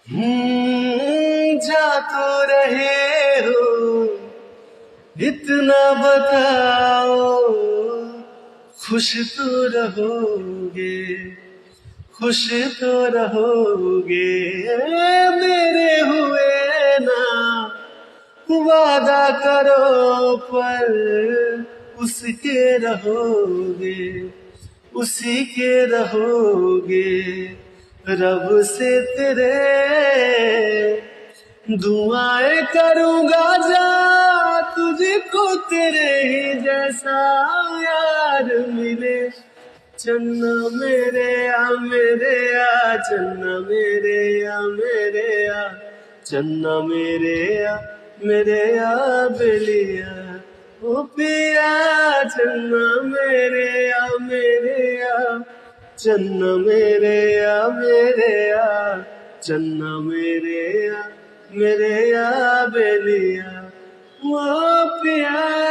जा तो रहे हो, इतना बताओ, खुश तो रहोगे, खुश तो रहोगे। मेरे हुए ना वादा करो, पर उसके रहोगे, उसी के रहोगे। रब से तेरे दुआएं करूंगा, जा तुझको तेरे ही जैसा यार मिले। चन्ना मेरे मेरे चन्ना मेरे मेरे चन्ना मेरे मेरे बेलिया ओ पिया। चन्ना मेरे मेरे चन्ना मेरे मेरे चन्ना मेरे मेरे बेलिया ओ पिया।